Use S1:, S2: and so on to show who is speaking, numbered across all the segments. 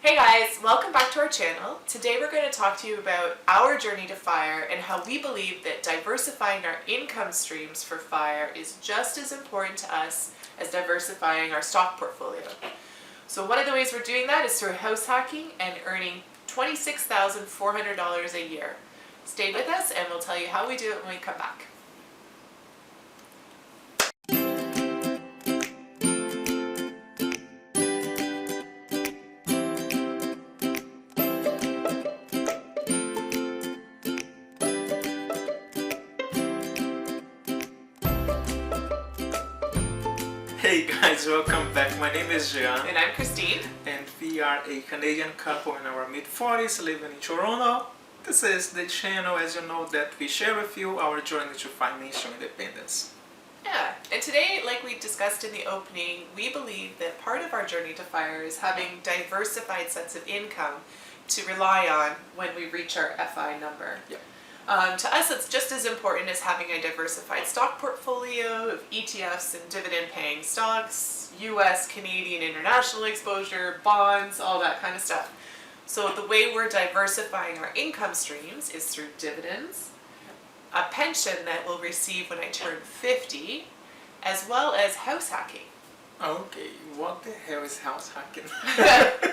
S1: Hey guys, welcome back to our channel. Today we're going to talk to you about our journey to FIRE and how we believe that diversifying our income streams for FIRE is just as important to us as diversifying our stock portfolio. So one of the ways we're doing that is through house hacking and earning $26,400 a year. Stay with us and we'll tell you how we do it when we come back.
S2: Hey guys, welcome back. My name is Jean.
S1: And I'm Christine.
S2: And we are a Canadian couple in our mid-40s living in Toronto. This is the channel, as you know, that we share with you our journey to financial independence.
S1: Yeah, and today, like we discussed in the opening, we believe that part of our journey to FIRE is having diversified sets of income to rely on when we reach our FI number.
S2: Yep.
S1: To us, it's just as important as having a diversified stock portfolio of ETFs and dividend-paying stocks, US, Canadian, international exposure, bonds, all that kind of stuff. So the way we're diversifying our income streams is through dividends, a pension that we'll receive when I turn 50, as well as house hacking.
S2: Okay, what the hell is house hacking?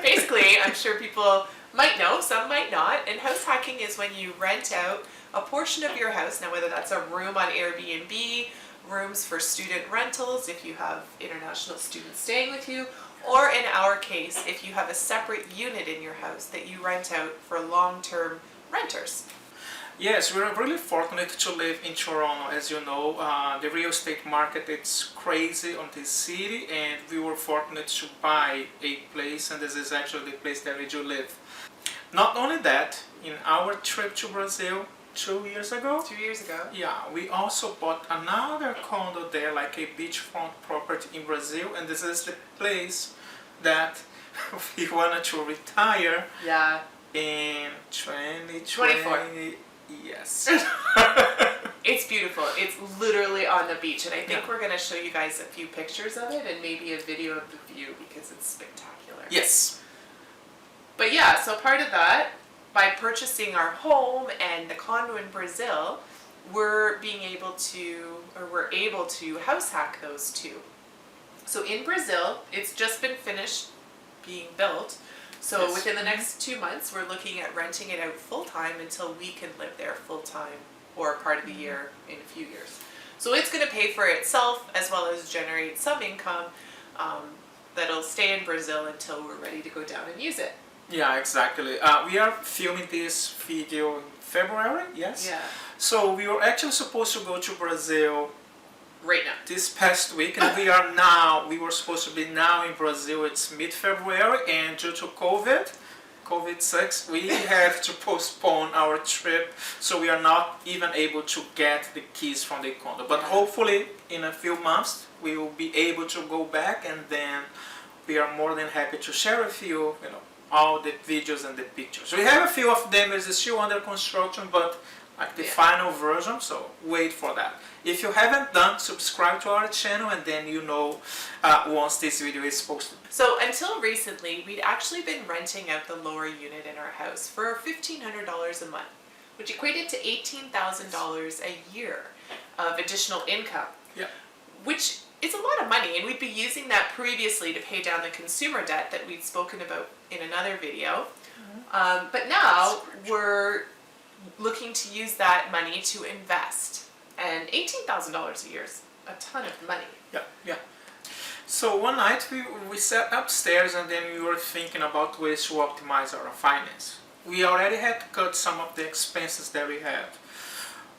S1: Basically, I'm sure people might know, some might not, and house hacking is when you rent out a portion of your house, now whether that's a room on Airbnb, rooms for student rentals if you have international students staying with you, or in our case, if you have a separate unit in your house that you rent out for long-term renters.
S2: Yes, we're really fortunate to live in Toronto. As you know, the real estate market is crazy on this city, and we were fortunate to buy a place, and this is actually the place that we do live. Not only that, in our trip to Brazil 2 years ago.
S1: 2 years ago.
S2: Yeah, we also bought another condo there, like a beachfront property in Brazil, and this is the place that we wanted to retire.
S1: Yeah.
S2: In 2020.
S1: 24.
S2: Yes.
S1: It's beautiful. It's literally on the beach, and I think
S2: Yeah.
S1: we're going to show you guys a few pictures of it and maybe a video of the view because it's spectacular.
S2: Yes.
S1: But yeah, so part of that, by purchasing our home and the condo in Brazil, we're able to house hack those two. So in Brazil, it's just been finished being built. So
S2: Yes.
S1: within the next 2 months, we're looking at renting it out full-time until we can live there full-time or part of the year in a few years. So it's going to pay for itself as well as generate some income that'll stay in Brazil until we're ready to go down and use it.
S2: Yeah, exactly. We are filming this video in February, yes?
S1: Yeah.
S2: So we were actually supposed to go to Brazil
S1: Right now.
S2: this past week, and we were supposed to be now in Brazil. It's mid-February, and due to COVID sucks, we had to postpone our trip, so we are not even able to get the keys from the condo. But hopefully in a few months we will be able to go back, and then we are more than happy to share with you, all the videos and the pictures. We have a few of them, it's still under construction, but like the final version, so wait for that. If you haven't done, subscribe to our channel, and then once this video is posted.
S1: So until recently, we'd actually been renting out the lower unit in our house for $1,500 a month, which equated to $18,000 a year of additional income.
S2: Yeah.
S1: Which is a lot of money, and we'd be using that previously to pay down the consumer debt that we'd spoken about in another video. But now we're looking to use that money to invest, and $18,000 a year is a ton of money.
S2: Yeah. So one night we sat upstairs, and then we were thinking about ways to optimize our finance. We already had cut some of the expenses that we had.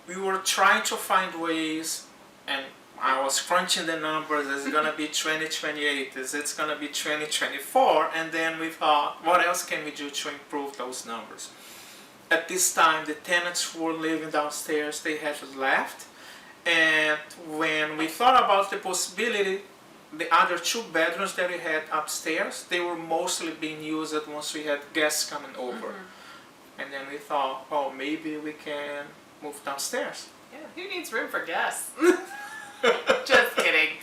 S2: We were trying to find ways, and I was crunching the numbers. Is it gonna be 2028? Is it gonna be 2024? And then we thought, what else can we do to improve those numbers? At this time, the tenants who were living downstairs, they had left. And when we thought about the possibility, the other 2 bedrooms that we had upstairs, they were mostly being used once we had guests coming over. And then we thought, oh, maybe we can move downstairs.
S1: Yeah, who needs room for guests? Just kidding.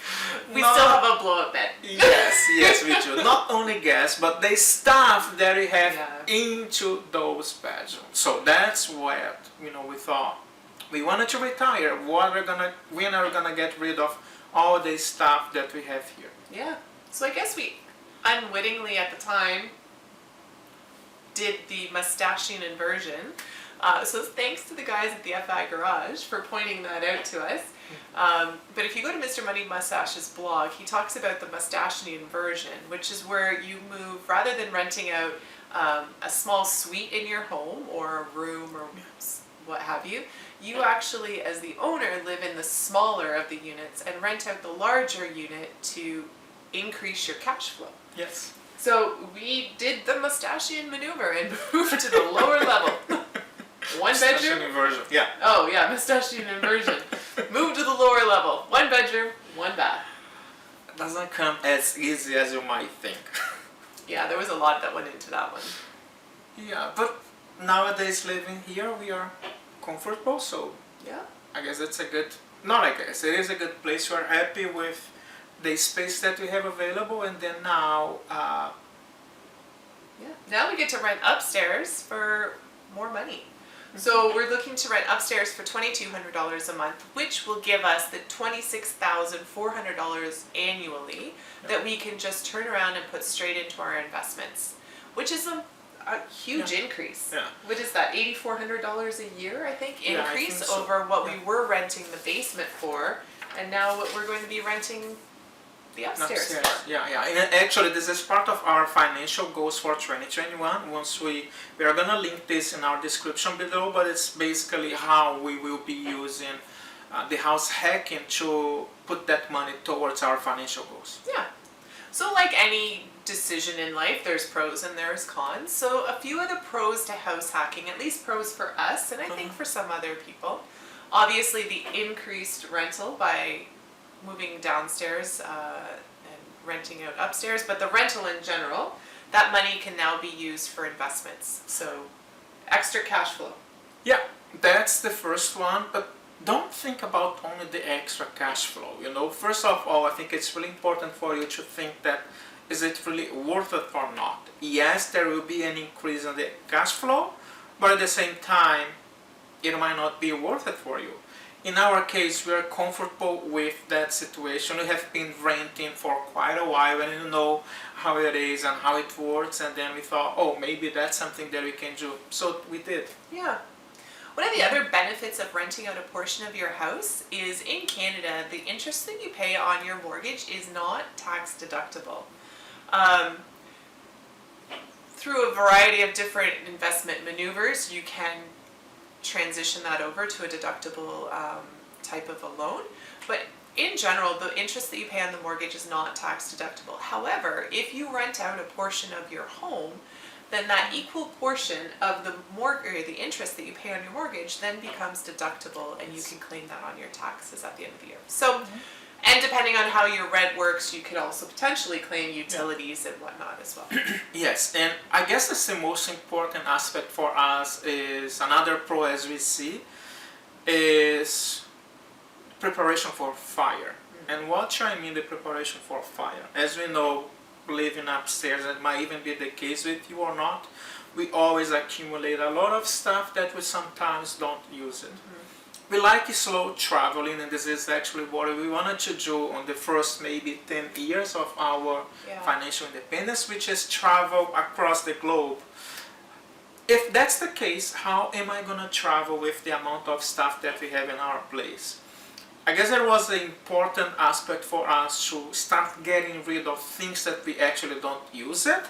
S1: We
S2: No.
S1: still have a blow-up bed.
S2: Yes, we do. Not only gas, but the stuff that we have
S1: Yeah.
S2: into those bedrooms. So that's what we thought. We wanted to retire. When are we gonna get rid of all the stuff that we have here?
S1: Yeah. So I guess we unwittingly at the time did the Mustachian Inversion. So thanks to the guys at the FI Garage for pointing that out to us. But if you go to Mr. Money Mustache's blog, he talks about the Mustachian Inversion, which is where you move, rather than renting out a small suite in your home or a room or what have you, you actually, as the owner, live in the smaller of the units and rent out the larger unit to increase your cash flow.
S2: Yes.
S1: So we did the Mustachian maneuver and moved to the lower level. One
S2: Mustachian
S1: bedroom.
S2: Inversion. Yeah.
S1: Oh yeah, Mustachian Inversion. Moved to the lower level. One bedroom, one bath.
S2: It doesn't come as easy as you might think.
S1: Yeah, there was a lot that went into that one.
S2: Yeah, but nowadays living here we are comfortable, so
S1: Yeah.
S2: I guess it's a good, not I guess, it is a good place. We are happy with the space that we have available, and then now,
S1: Yeah. Now we get to rent upstairs for more money. So we're looking to rent upstairs for $2,200 a month, which will give us the $26,400 annually that we can just turn around and put straight into our investments, which is a huge increase.
S2: Yeah.
S1: What is that, $8,400 a year, I think,
S2: Yeah, I
S1: increase
S2: think so.
S1: over what we
S2: Yeah.
S1: were renting the basement for, and now what we're going to be renting the upstairs for.
S2: Yeah. And actually, this is part of our financial goals for 2021. Once we are gonna link this in our description below, but it's basically how we will be using the house hacking to put that money towards our financial goals.
S1: Yeah. So like any decision in life, there's pros and there's cons. So a few of the pros to house hacking, at least pros for us, and I think for some other people, obviously the increased rental by moving downstairs and renting out upstairs, but the rental in general, that money can now be used for investments. So extra cash flow.
S2: Yeah, that's the first one, but don't think about only the extra cash flow. First of all, I think it's really important for you to think that is it really worth it or not. Yes, there will be an increase in the cash flow, but at the same time, it might not be worth it for you. In our case, we are comfortable with that situation. We have been renting for quite a while, and you know how it is and how it works, and then we thought, oh, maybe that's something that we can do. So we did.
S1: Yeah. One of the other benefits of renting out a portion of your house is in Canada, the interest that you pay on your mortgage is not tax deductible. Through a variety of different investment maneuvers, you can transition that over to a deductible type of a loan. But in general, the interest that you pay on the mortgage is not tax deductible. However, if you rent out a portion of your home, then that equal portion of the the interest that you pay on your mortgage then becomes deductible, and you can claim that on your taxes at the end of the year. So, and depending on how your rent works, you could also potentially claim utilities and whatnot as well.
S2: Yes, and I guess that's the most important aspect for us is another pro as we see is preparation for fire. And what do I mean the preparation for fire? As we know, living upstairs, it might even be the case with you or not, we always accumulate a lot of stuff that we sometimes don't use it. We like slow traveling, and this is actually what we wanted to do on the first maybe 10 years of our financial independence, which is travel across the globe. If that's the case, how am I going to travel with the amount of stuff that we have in our place? I guess there was an important aspect for us to start getting rid of things that we actually don't use it.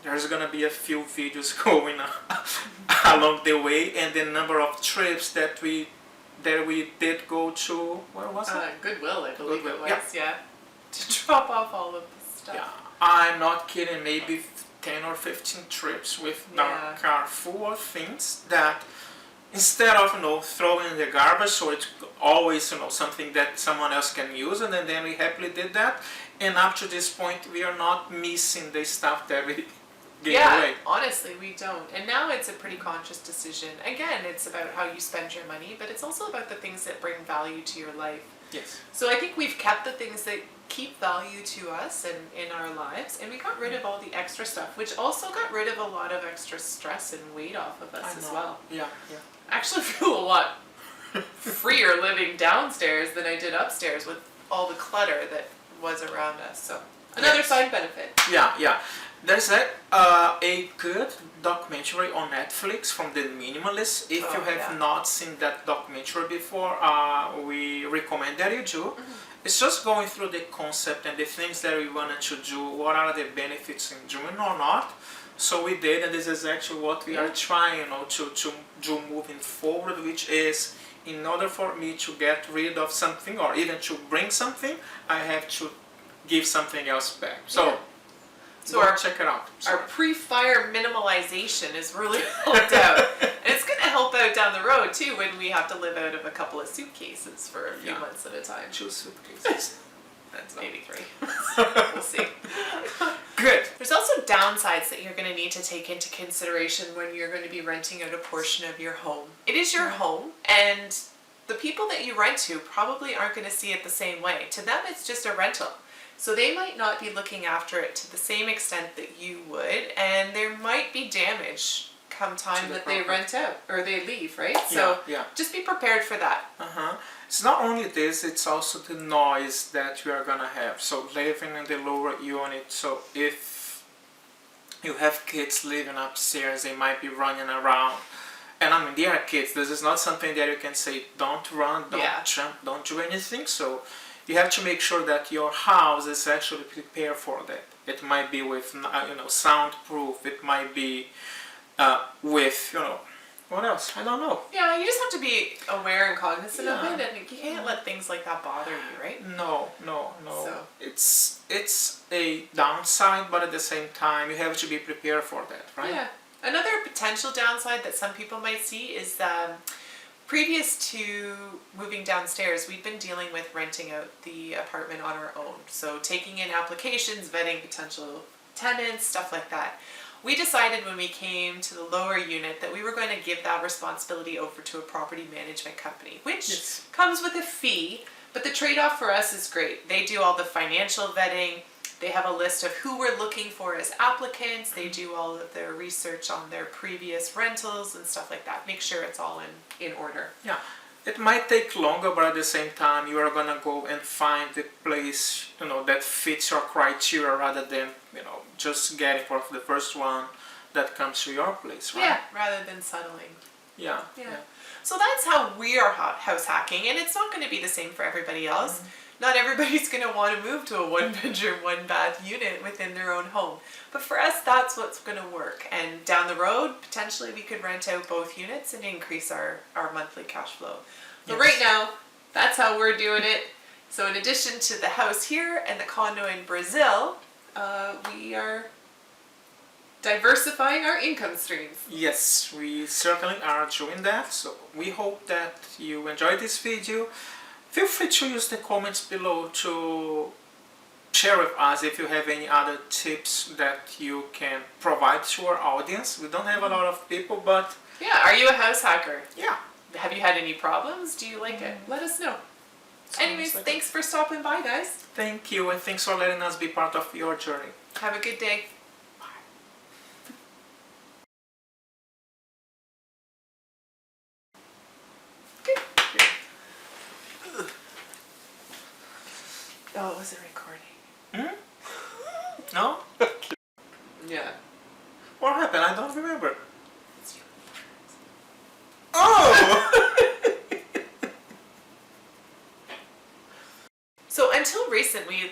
S2: There's gonna be a few videos going along the way, and the number of trips that we did go to. Where was it?
S1: Goodwill, I believe
S2: Goodwill,
S1: it was. Yeah. To drop off all of the stuff.
S2: Yeah, I'm not kidding. Maybe 10 or 15 trips with our car full of things that instead of throwing in the garbage, so it's always something that someone else can use, and then we happily did that. And up to this point, we are not missing the stuff that we gave
S1: Yeah,
S2: away.
S1: honestly, we don't. And now it's a pretty conscious decision. Again, it's about how you spend your money, but it's also about the things that bring value to your life.
S2: Yes.
S1: So I think we've kept the things that keep value to us and in our lives, and we got rid of all the extra stuff, which also got rid of a lot of extra stress and weight off of us as well.
S2: Yeah, yeah.
S1: I actually feel a lot freer living downstairs than I did upstairs with all the clutter that was around us. So another
S2: Yes.
S1: side benefit.
S2: Yeah, yeah. There's a good documentary on Netflix from The Minimalist. If you have not seen that documentary before, we recommend that you do. It's just going through the concept and the things that we wanted to do, what are the benefits in doing or not. So we did, and this is actually what we are trying to do moving forward, which is in order for me to get rid of something or even to bring something, I have to give something else back. So,
S1: So our,
S2: check it out.
S1: our pre-fire minimalization is really helped out. And it's going to help out down the road too when we have to live out of a couple of suitcases for a few months at a time.
S2: 2 suitcases.
S1: That's maybe 3. We'll see.
S2: Good.
S1: There's also downsides that you're going to need to take into consideration when you're going to be renting out a portion of your home. It is your home, and the people that you rent to probably aren't going to see it the same way. To them, it's just a rental. So they might not be looking after it to the same extent that you would, and there might be damage come time that they rent out or they leave, right? So just be prepared for that.
S2: It's not only this, it's also the noise that you are gonna have. So living in the lower unit, so if you have kids living upstairs, they might be running around. And I mean, they are kids. This is not something that you can say, don't run, don't jump, don't do anything. So you have to make sure that your house is actually prepared for that. It might be with, soundproof. It might be with, what else? I don't know.
S1: Yeah, you just have to be aware and cognizant of it, and you can't let things like that bother you, right?
S2: No.
S1: So.
S2: It's a downside, but at the same time, you have to be prepared for that, right?
S1: Yeah. Another potential downside that some people might see is that previous to moving downstairs, we'd been dealing with renting out the apartment on our own. So taking in applications, vetting potential tenants, stuff like that. We decided when we came to the lower unit that we were going to give that responsibility over to a property management company, which comes with a fee, but the trade-off for us is great. They do all the financial vetting. They have a list of who we're looking for as applicants. They do all of their research on their previous rentals and stuff like that. Make sure it's all in order.
S2: Yeah. It might take longer, but at the same time, you are gonna go and find the place, that fits your criteria rather than, just getting for the first one that comes to your place, right?
S1: Yeah, rather than settling.
S2: Yeah.
S1: So that's how we are house hacking, and it's not going to be the same for everybody else. Not everybody's going to want to move to a 1-bedroom, 1-bath unit within their own home. But for us, that's what's going to work. And down the road, potentially we could rent out both units and increase our monthly cash flow. But right now, that's how we're doing it. So in addition to the house here and the condo in Brazil, we are diversifying our income streams.
S2: Yes, we certainly are doing that. So we hope that you enjoyed this video. Feel free to use the comments below to share with us if you have any other tips that you can provide to our audience. We don't have a lot of people, but...
S1: Yeah, are you a house hacker?
S2: Yeah.
S1: Have you had any problems? Do you like it? Let us know. Anyways, thanks for stopping by, guys.
S2: Thank you, and thanks for letting us be part of your journey.
S1: Have a good day. Oh, it wasn't recording.
S2: No?
S1: Yeah.
S2: What happened? I don't remember. Oh!
S1: So until recently,